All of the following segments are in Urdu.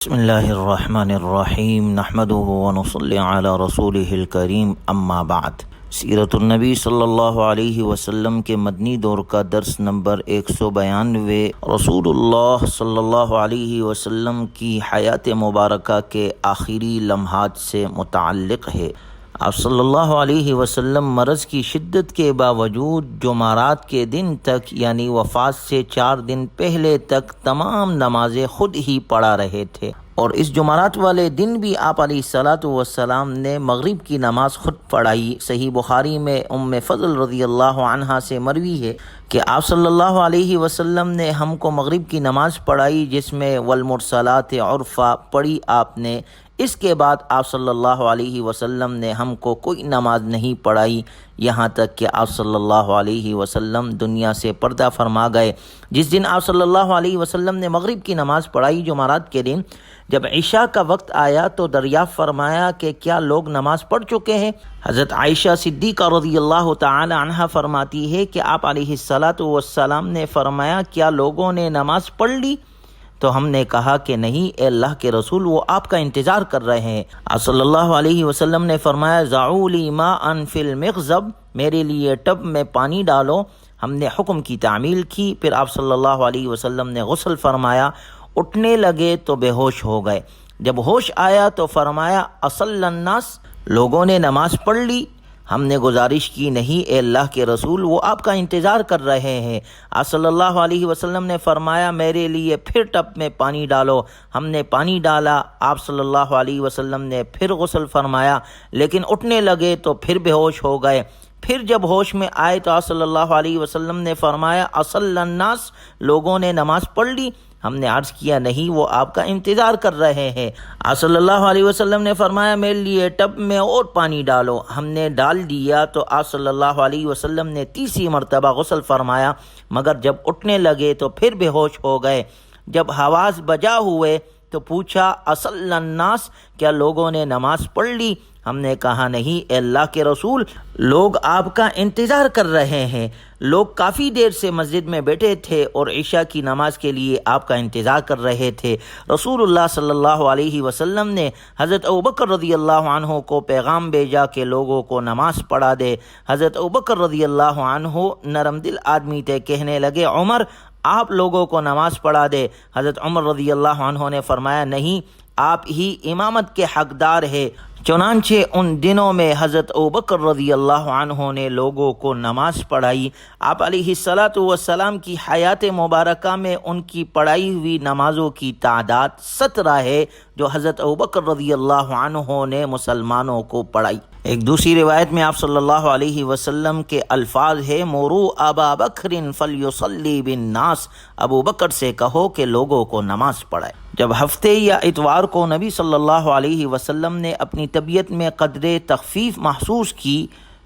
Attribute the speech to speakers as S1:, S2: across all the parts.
S1: بسم اللہ الرحمن الرحیم نحمده ونصلی علی رسولہ الکریم اما بعد۔ سیرت النبی صلی اللہ علیہ وسلم کے مدنی دور کا درس نمبر 192 رسول اللہ صلی اللہ علیہ وسلم کی حیات مبارکہ کے آخری لمحات سے متعلق ہے۔ آپ صلی اللہ علیہ وسلم مرض کی شدت کے باوجود جمعرات کے دن تک یعنی وفات سے 4 دن پہلے تک تمام نمازیں خود ہی پڑھا رہے تھے، اور اس جمعرات والے دن بھی آپ علیہ الصلاۃ والسلام نے مغرب کی نماز خود پڑھائی۔ صحیح بخاری میں ام فضل رضی اللہ عنہا سے مروی ہے کہ آپ صلی اللہ علیہ وسلم نے ہم کو مغرب کی نماز پڑھائی، جس میں والمرسلات عرفا پڑھی آپ نے۔ اس کے بعد آپ صلی اللہ علیہ وسلم نے ہم کو کوئی نماز نہیں پڑھائی، یہاں تک کہ آپ صلی اللہ علیہ وسلم دنیا سے پردہ فرما گئے۔ جس دن آپ صلی اللہ علیہ وسلم نے مغرب کی نماز پڑھائی جمعرات کے دن، جب عشاء کا وقت آیا تو دریافت فرمایا کہ کیا لوگ نماز پڑھ چکے ہیں؟ حضرت عائشہ صدیقہ رضی اللہ تعالی عنہا فرماتی ہے کہ آپ علیہ الصلاۃ والسلام نے فرمایا کیا لوگوں نے نماز پڑھ لی؟ تو ہم نے کہا کہ نہیں اے اللہ کے رسول، وہ آپ کا انتظار کر رہے ہیں۔ آپ صلی اللہ علیہ وسلم نے فرمایا ضعوا لی ماء فی المغزب، میرے لیے ٹب میں پانی ڈالو۔ ہم نے حکم کی تعمیل کی، پھر آپ صلی اللہ علیہ وسلم نے غسل فرمایا، اٹھنے لگے تو بے ہوش ہو گئے۔ جب ہوش آیا تو فرمایا اصلی الناس، لوگوں نے نماز پڑھ لی؟ ہم نے گزارش کی نہیں اے اللہ کے رسول، وہ آپ کا انتظار کر رہے ہیں۔ آپ صلی اللہ علیہ وسلم نے فرمایا میرے لیے پھر ٹب میں پانی ڈالو۔ ہم نے پانی ڈالا، آپ صلی اللہ علیہ وسلم نے پھر غسل فرمایا، لیکن اٹھنے لگے تو پھر بے ہوش ہو گئے۔ پھر جب ہوش میں آئے تو آپ صلی اللہ علیہ وسلم نے فرمایا اصلی الناس، لوگوں نے نماز پڑھ لی؟ ہم نے عرض کیا نہیں، وہ آپ کا انتظار کر رہے ہیں۔ آپ صلی اللہ علیہ وسلم نے فرمایا میرے لیے ٹب میں اور پانی ڈالو۔ ہم نے ڈال دیا تو آپ صلی اللہ علیہ وسلم نے تیسری مرتبہ غسل فرمایا، مگر جب اٹھنے لگے تو پھر بے ہوش ہو گئے۔ جب حواس بجا ہوئے تو پوچھا اصلی الناس، کیا لوگوں نے نماز پڑھ لی؟ ہم نے کہا نہیں اے اللہ کے رسول، لوگ آپ کا انتظار کر رہے ہیں۔ لوگ کافی دیر سے مسجد میں بیٹھے تھے اور عشاء کی نماز کے لیے آپ کا انتظار کر رہے تھے۔ رسول اللہ صلی اللہ علیہ وسلم نے حضرت ابوبکر رضی اللہ عنہ کو پیغام بھیجا کہ لوگوں کو نماز پڑھا دے۔ حضرت ابوبکر رضی اللہ عنہ نرم دل آدمی تھے، کہنے لگے عمر آپ لوگوں کو نماز پڑھا دے۔ حضرت عمر رضی اللہ عنہ نے فرمایا نہیں، آپ ہی امامت کے حقدار ہے۔ چنانچہ ان دنوں میں حضرت ابوبکر رضی اللہ عنہ نے لوگوں کو نماز پڑھائی۔ آپ علیہ الصلاۃ والسلام کی حیات مبارکہ میں ان کی پڑھائی ہوئی نمازوں کی تعداد 17 ہے، جو حضرت ابوبکر رضی اللہ عنہ نے مسلمانوں کو پڑھائی۔ ایک دوسری روایت میں آپ صلی اللہ علیہ وسلم کے الفاظ ہے مروا ابا بکر فلیصلی بالناس، ابو بکر سے کہو کہ لوگوں کو نماز پڑھائے۔ جب ہفتے یا اتوار کو نبی صلی اللہ علیہ وسلم نے اپنی طبیعت میں قدرے تخفیف محسوس کی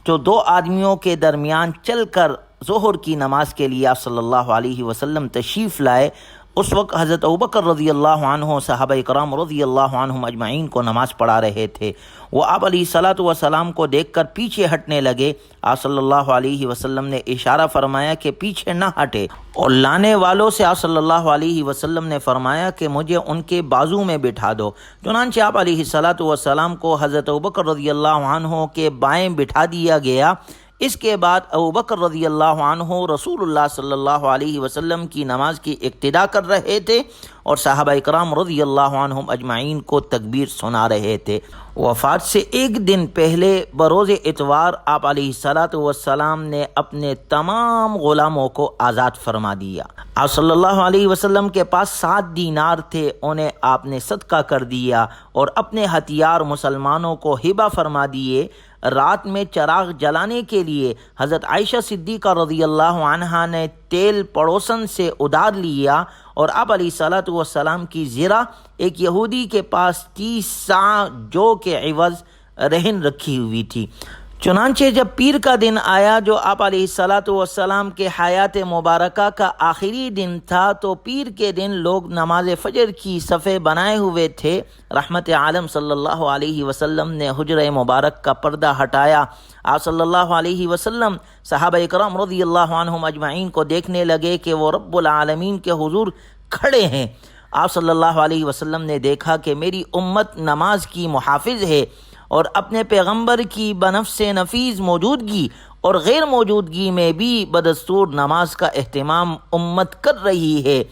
S1: تو 2 آدمیوں کے درمیان چل کر ظہر کی نماز کے لیے آپ صلی اللہ علیہ وسلم تشریف لائے۔ اس وقت حضرت ابوبکر رضی اللہ عنہ صحابہ کرام رضی اللہ عنہم اجمعین کو نماز پڑھا رہے تھے۔ وہ آپ علیہ الصلاۃ والسلام کو دیکھ کر پیچھے ہٹنے لگے۔ آپ صلی اللہ علیہ وسلم نے اشارہ فرمایا کہ پیچھے نہ ہٹے، اور لانے والوں سے آپ صلی اللہ علیہ وسلم نے فرمایا کہ مجھے ان کے بازو میں بٹھا دو۔ چنانچہ آپ علیہ الصلاۃ والسلام کو حضرت ابوبکر رضی اللہ عنہ کے بائیں بٹھا دیا گیا۔ اس کے بعد ابوبکر رضی اللہ عنہ رسول اللہ صلی اللہ علیہ وسلم کی نماز کی اقتدا کر رہے تھے، اور صحابہ کرام رضی اللہ عنہم اجمعین کو تکبیر سنا رہے تھے۔ وفات سے 1 دن پہلے بروز اتوار آپ علیہ الصلاۃ والسلام نے اپنے تمام غلاموں کو آزاد فرما دیا۔ آپ صلی اللہ علیہ وسلم کے پاس 7 دینار تھے، انہیں آپ نے صدقہ کر دیا اور اپنے ہتھیار مسلمانوں کو ہبہ فرما دیے۔ رات میں چراغ جلانے کے لیے حضرت عائشہ صدیقہ رضی اللہ عنہا نے تیل پڑوسن سے ادھار لیا، اور آپ علیہ الصلاۃ والسلام کی زرہ ایک یہودی کے پاس 30 صاع جو کے عوض رہن رکھی ہوئی تھی۔ چنانچہ جب پیر کا دن آیا، جو آپ علیہ الصلاۃ والسلام کے حیات مبارکہ کا آخری دن تھا، تو پیر کے دن لوگ نماز فجر کی صفیں بنائے ہوئے تھے۔ رحمت عالم صلی اللہ علیہ وسلم نے حجرہ مبارک کا پردہ ہٹایا۔ آپ صلی اللہ علیہ وسلم صحابہ کرام رضی اللہ عنہم اجمعین کو دیکھنے لگے کہ وہ رب العالمین کے حضور کھڑے ہیں۔ آپ صلی اللہ علیہ وسلم نے دیکھا کہ میری امت نماز کی محافظ ہے اور اپنے پیغمبر کی بنفس نفیس موجودگی اور غیر موجودگی میں بھی بدستور نماز کا اہتمام امت کر رہی ہے۔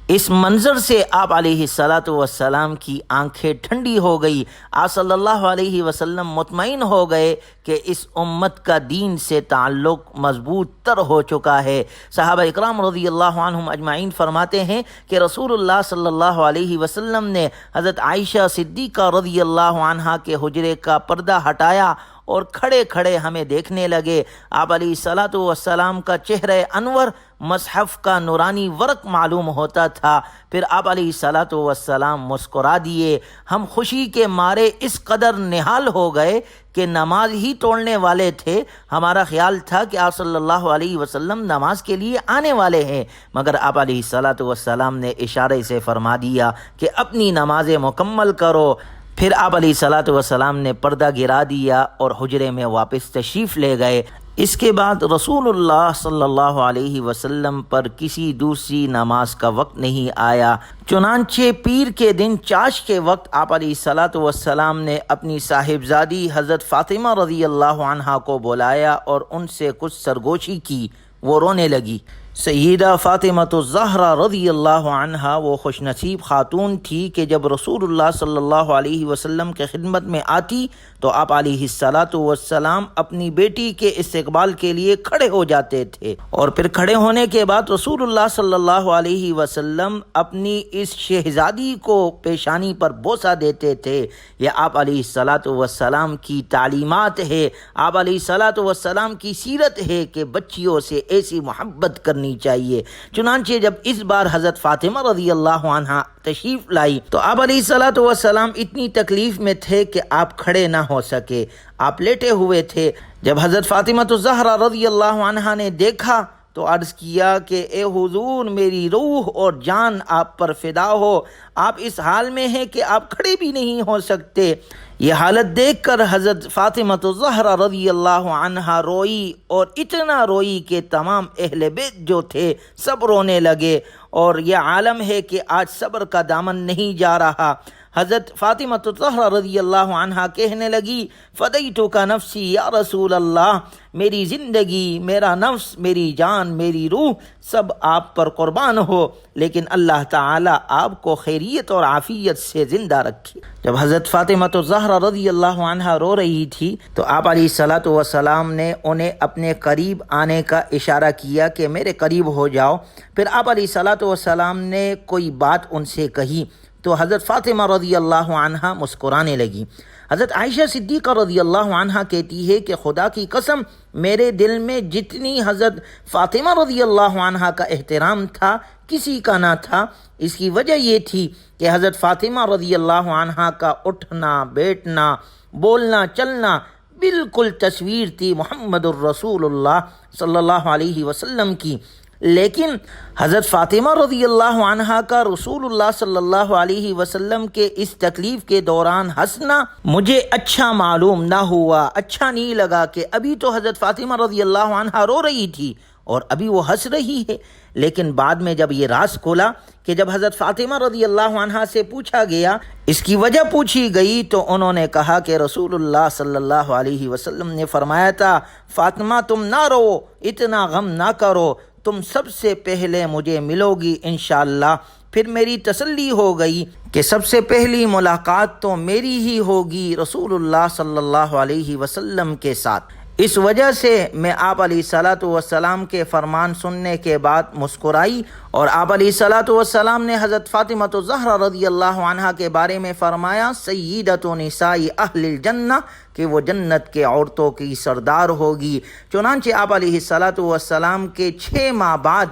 S1: اس منظر سے آپ علیہ السلام کی آنکھیں ٹھنڈی ہو گئی۔ آپ صلی اللہ علیہ وسلم مطمئن ہو گئے کہ اس امت کا دین سے تعلق مضبوط تر ہو چکا ہے۔ صحابہ اکرام رضی اللہ عنہم اجمعین فرماتے ہیں کہ رسول اللہ صلی اللہ علیہ وسلم نے حضرت عائشہ صدیقہ رضی اللہ عنہا کے حجرے کا پردہ ہٹایا اور کھڑے کھڑے ہمیں دیکھنے لگے۔ آپ علیہ السلام کا چہرہ انور مصحف کا نورانی ورق معلوم ہوتا تھا۔ پھر آپ علیہ السلام مسکرا دیے۔ ہم خوشی کے مارے اس قدر نہال ہو گئے کہ نماز ہی توڑنے والے تھے۔ ہمارا خیال تھا کہ آپ صلی اللہ علیہ وسلم نماز کے لیے آنے والے ہیں، مگر آپ علیہ السلام نے اشارے سے فرما دیا کہ اپنی نمازیں مکمل کرو۔ پھر آپ علیہ السلام نے پردہ گرا دیا اور حجرے میں واپس تشریف لے گئے۔ اس کے بعد رسول اللہ صلی اللہ علیہ وسلم پر کسی دوسری نماز کا وقت نہیں آیا۔ چنانچہ پیر کے دن چاش کے وقت آپ علیہ السلام نے اپنی صاحبزادی حضرت فاطمہ رضی اللہ عنہا کو بلایا اور ان سے کچھ سرگوشی کی۔ وہ رونے لگی۔ سیدہ فاطمہ الزہرا رضی اللہ عنہا وہ خوش نصیب خاتون تھی کہ جب رسول اللہ صلی اللہ علیہ وسلم کے خدمت میں آتی تو آپ علیہ السلام اپنی بیٹی کے استقبال کے لیے کھڑے ہو جاتے تھے، اور پھر کھڑے ہونے کے بعد رسول اللہ صلی اللہ علیہ وسلم اپنی اس شہزادی کو پیشانی پر بوسہ دیتے تھے۔ یہ آپ علیہ السلام کی تعلیمات ہے، آپ علیہ السلام کی سیرت ہے کہ بچیوں سے ایسی محبت کرنی چاہیے۔ چنانچہ جب اس بار حضرت فاطمہ رضی اللہ عنہا تشریف لائی تو آپ علیہ السلام اتنی تکلیف میں تھے کہ آپ کھڑے نہ ہو سکے، آپ لیٹے ہوئے تھے۔ جب حضرت فاطمہ الزہرا رضی اللہ عنہا نے دیکھا تو عرض کیا کہ اے حضور، میری روح اور جان آپ پر فدا ہو، آپ اس حال میں ہیں کہ آپ کھڑے بھی نہیں ہو سکتے۔ یہ حالت دیکھ کر حضرت فاطمہ الزہرا رضی اللہ عنہا روئی، اور اتنا روئی کہ تمام اہل بیت جو تھے سب رونے لگے، اور یہ عالم ہے کہ آج صبر کا دامن نہیں جا رہا۔ حضرت فاطمہ الزہرا رضی اللہ عنہا کہنے لگی، فدیتک نفسی یا رسول اللہ، میری زندگی، میرا نفس، میری جان، میری روح سب آپ پر قربان ہو، لیکن اللہ تعالی آپ کو خیریت اور عافیت سے زندہ رکھے۔ جب حضرت فاطمہ الزہرا رضی اللہ عنہا رو رہی تھی تو آپ علیہ السلام نے انہیں اپنے قریب آنے کا اشارہ کیا کہ میرے قریب ہو جاؤ۔ پھر آپ علیہ السلام نے کوئی بات ان سے کہی تو حضرت فاطمہ رضی اللہ عنہا مسکرانے لگی۔ حضرت عائشہ صدیقہ رضی اللہ عنہا کہتی ہے کہ خدا کی قسم، میرے دل میں جتنی حضرت فاطمہ رضی اللہ عنہا کا احترام تھا کسی کا نہ تھا۔ اس کی وجہ یہ تھی کہ حضرت فاطمہ رضی اللہ عنہا کا اٹھنا بیٹھنا بولنا چلنا بالکل تصویر تھی محمد الرسول اللہ صلی اللہ علیہ وسلم کی۔ لیکن حضرت فاطمہ رضی اللہ عنہا کا رسول اللہ صلی اللہ علیہ وسلم کے اس تکلیف کے دوران ہنسنا مجھے اچھا معلوم نہ ہوا، اچھا نہیں لگا کہ ابھی تو حضرت فاطمہ رضی اللہ عنہا رو رہی تھی اور ابھی وہ ہنس رہی ہے۔ لیکن بعد میں جب یہ راز کھلا کہ جب حضرت فاطمہ رضی اللہ عنہا سے پوچھا گیا، اس کی وجہ پوچھی گئی، تو انہوں نے کہا کہ رسول اللہ صلی اللہ علیہ وسلم نے فرمایا تھا، فاطمہ تم نہ رو، اتنا غم نہ کرو، تم سب سے پہلے مجھے ملو گی انشاءاللہ۔ پھر میری تسلی ہو گئی کہ سب سے پہلی ملاقات تو میری ہی ہوگی رسول اللہ صلی اللہ علیہ وسلم کے ساتھ۔ اس وجہ سے میں آپ علیہ السلام کے فرمان سننے کے بعد مسکرائی، اور آپ علیہ السلام نے حضرت فاطمہ الزہرا رضی اللہ عنہا کے بارے میں فرمایا، سیدۃ نساء اہل الجنہ، کہ وہ جنت کے عورتوں کی سردار ہوگی۔ چنانچہ آپ علیہ السلام کے 6 ماہ بعد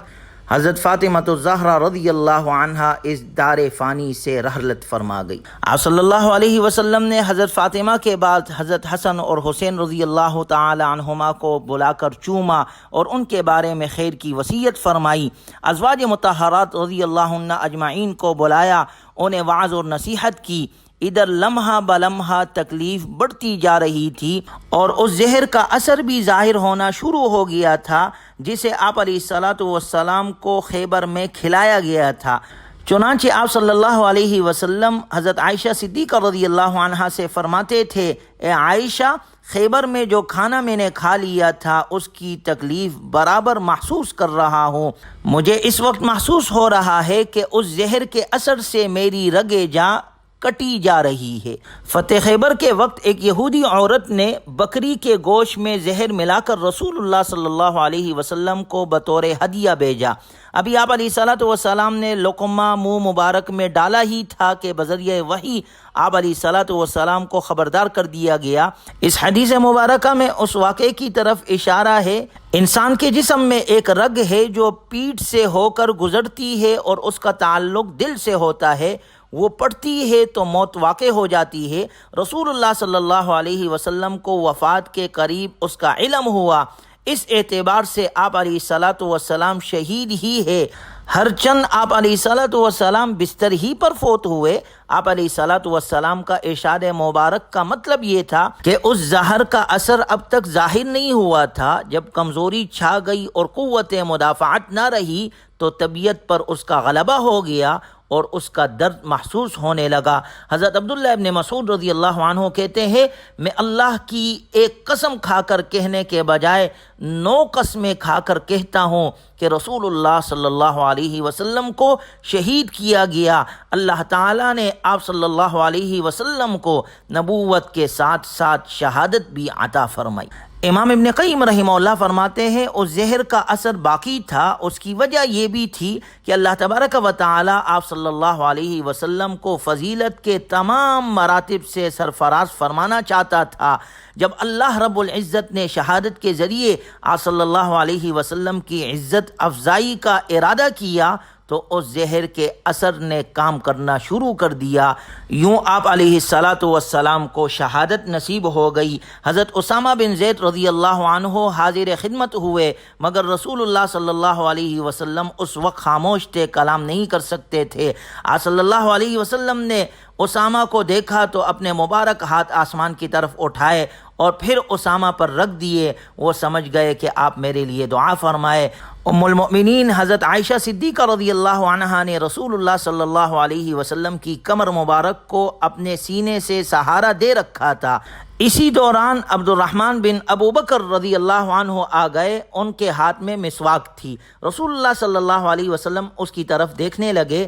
S1: حضرت فاطمہ الزہرا رضی اللہ عنہا اس دار فانی سے رحلت فرما گئی۔ آپ صلی اللہ علیہ وسلم نے حضرت فاطمہ کے بعد حضرت حسن اور حسین رضی اللہ تعالی عنہما کو بلا کر چوما اور ان کے بارے میں خیر کی وصیت فرمائی۔ ازواج مطہرات رضی اللہ عنہ اجمعین کو بلایا، انہیں وعظ اور نصیحت کی۔ ادھر لمحہ بلمحہ تکلیف بڑھتی جا رہی تھی اور اس زہر کا اثر بھی ظاہر ہونا شروع ہو گیا تھا جسے آپ علیہ السلام کو خیبر میں کھلایا گیا تھا۔ چنانچہ آپ صلی اللہ علیہ وسلم حضرت عائشہ صدیقہ رضی اللہ عنہا سے فرماتے تھے، اے عائشہ، خیبر میں جو کھانا میں نے کھا لیا تھا اس کی تکلیف برابر محسوس کر رہا ہوں۔ مجھے اس وقت محسوس ہو رہا ہے کہ اس زہر کے اثر سے میری رگیں جاں کٹی جا رہی ہے۔ فتح خیبر کے وقت ایک یہودی عورت نے بکری کے گوشت میں زہر ملا کر رسول اللہ صلی اللہ علیہ وسلم کو بطور ہدیہ بھیجا۔ ابھی آپ علیہ الصلوۃ والسلام نے لقمہ منہ مبارک میں ڈالا ہی تھا کہ بذریعہ وحی آپ علیہ الصلوۃ والسلام کو خبردار کر دیا گیا۔ اس حدیث مبارکہ میں اس واقعے کی طرف اشارہ ہے۔ انسان کے جسم میں ایک رگ ہے جو پیٹھ سے ہو کر گزرتی ہے اور اس کا تعلق دل سے ہوتا ہے، وہ پڑتی ہے تو موت واقع ہو جاتی ہے۔ رسول اللہ صلی اللہ علیہ وسلم کو وفات کے قریب اس کا علم ہوا، اس اعتبار سے آپ علیہ الصلوۃ والسلام شہید ہی ہے۔ ہر چند آپ علیہ الصلوۃ والسلام بستر ہی پر فوت ہوئے۔ آپ علیہ الصلوۃ والسلام کا ارشاد مبارک کا مطلب یہ تھا کہ اس زہر کا اثر اب تک ظاہر نہیں ہوا تھا۔ جب کمزوری چھا گئی اور قوت مدافعت نہ رہی تو طبیعت پر اس کا غلبہ ہو گیا اور اس کا درد محسوس ہونے لگا۔ حضرت عبداللہ ابن مسعود رضی اللہ عنہ کہتے ہیں، میں اللہ کی ایک قسم کھا کر کہنے کے بجائے 9 قسمیں کھا کر کہتا ہوں کہ رسول اللہ صلی اللہ علیہ وسلم کو شہید کیا گیا۔ اللہ تعالیٰ نے آپ صلی اللہ علیہ وسلم کو نبوت کے ساتھ ساتھ شہادت بھی عطا فرمائی۔ امام ابن قیم رحمہ اللہ فرماتے ہیں، اس زہر کا اثر باقی تھا۔ اس کی وجہ یہ بھی تھی کہ اللہ تبارک و تعالی آپ صلی اللہ علیہ وسلم کو فضیلت کے تمام مراتب سے سرفراز فرمانا چاہتا تھا۔ جب اللہ رب العزت نے شہادت کے ذریعے آپ صلی اللہ علیہ وسلم کی عزت افزائی کا ارادہ کیا تو اس زہر کے اثر نے کام کرنا شروع کر دیا۔ یوں آپ علیہ الصلوۃ والسلام کو شہادت نصیب ہو گئی۔ حضرت اسامہ بن زید رضی اللہ عنہ حاضر خدمت ہوئے، مگر رسول اللہ صلی اللہ علیہ وسلم اس وقت خاموش تھے، کلام نہیں کر سکتے تھے۔ آپ صلی اللہ علیہ وسلم نے اسامہ کو دیکھا تو اپنے مبارک ہاتھ آسمان کی طرف اٹھائے اور پھر اسامہ پر رکھ دیے۔ وہ سمجھ گئے کہ آپ میرے لیے دعا فرمائے۔ ام المؤمنین حضرت عائشہ صدیقہ رضی اللہ عنہا نے رسول اللہ صلی اللہ علیہ وسلم کی کمر مبارک کو اپنے سینے سے سہارا دے رکھا تھا۔ اسی دوران عبد الرحمن بن ابو بکر رضی اللہ عنہ آ گئے، ان کے ہاتھ میں مسواک تھی۔ رسول اللہ صلی اللہ علیہ وسلم اس کی طرف دیکھنے لگے۔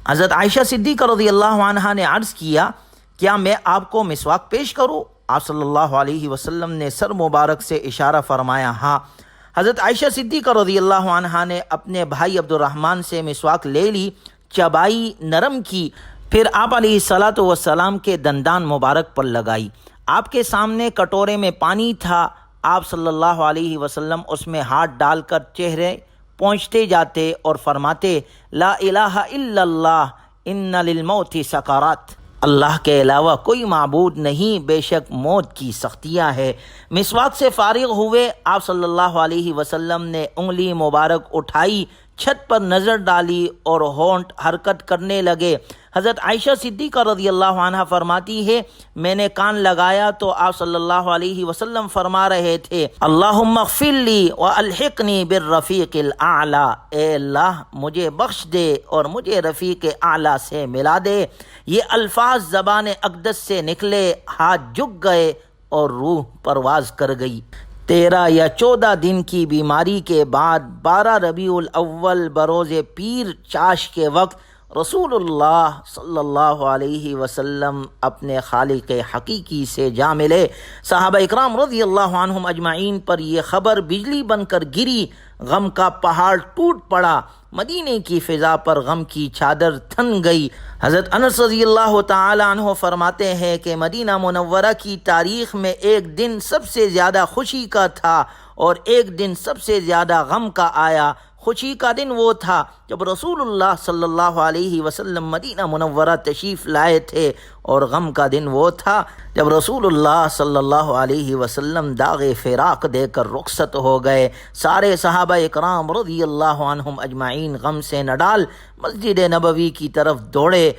S1: حضرت عائشہ صدیقہ رضی اللہ عنہا نے عرض کیا، کیا میں آپ کو مسواک پیش کروں؟ آپ صلی اللہ علیہ وسلم نے سر مبارک سے اشارہ فرمایا، ہاں۔ حضرت عائشہ صدیقہ رضی اللہ عنہا نے اپنے بھائی عبد الرحمن سے مسواک لے لی، چبائی، نرم کی، پھر آپ علیہ الصلوۃ والسلام کے دندان مبارک پر لگائی۔ آپ کے سامنے کٹورے میں پانی تھا، آپ صلی اللہ علیہ وسلم اس میں ہاتھ ڈال کر چہرے پہنچتے جاتے اور فرماتے، لا الہ الا اللہ ان للموت سکرات، اللہ کے علاوہ کوئی معبود نہیں، بے شک موت کی سختیاں ہے۔ مسواک سے فارغ ہوئے، آپ صلی اللہ علیہ وسلم نے انگلی مبارک اٹھائی، چھت پر نظر ڈالی اور ہونٹ حرکت کرنے لگے۔ حضرت عائشہ صدیقہ رضی اللہ عنہ فرماتی ہے، میں نے کان لگایا تو آپ صلی اللہ علیہ وسلم فرما رہے تھے، اللہم اغفر لی والحقنی بالرفیق الاعلی، اے اللہ مجھے بخش دے اور مجھے رفیق اعلیٰ سے ملا دے۔ یہ الفاظ زبان اقدس سے نکلے، ہاتھ جھک گئے اور روح پرواز کر گئی۔ 13 یا 14 دن کی بیماری کے بعد 12 ربیع الاول بروز پیر چاش کے وقت رسول اللہ صلی اللہ علیہ وسلم اپنے خالق حقیقی سے جا ملے۔ صحابہ اکرام رضی اللہ عنہم اجمعین پر یہ خبر بجلی بن کر گری، غم کا پہاڑ ٹوٹ پڑا، مدینے کی فضا پر غم کی چادر تھن گئی۔ حضرت انس رضی اللہ تعالی عنہ فرماتے ہیں کہ مدینہ منورہ کی تاریخ میں ایک دن سب سے زیادہ خوشی کا تھا اور ایک دن سب سے زیادہ غم کا آیا۔ خوشی کا دن وہ تھا جب رسول اللہ صلی اللہ علیہ وسلم مدینہ منورہ تشریف لائے تھے، اور غم کا دن وہ تھا جب رسول اللہ صلی اللہ علیہ وسلم داغ فراق دے کر رخصت ہو گئے۔ سارے صحابہ اکرام رضی اللہ عنہم اجمعین غم سے نڈال مسجد نبوی کی طرف دوڑے۔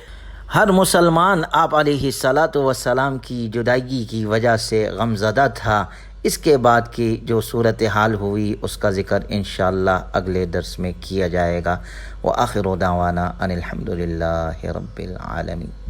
S1: ہر مسلمان آپ علیہ الصلوۃ والسلام کی جدائی کی وجہ سے غمزدہ تھا۔ اس کے بعد کی جو صورتحال ہوئی اس کا ذکر انشاءاللہ اگلے درس میں کیا جائے گا۔ وآخر دعوانا ان الحمد للہ رب العالمین۔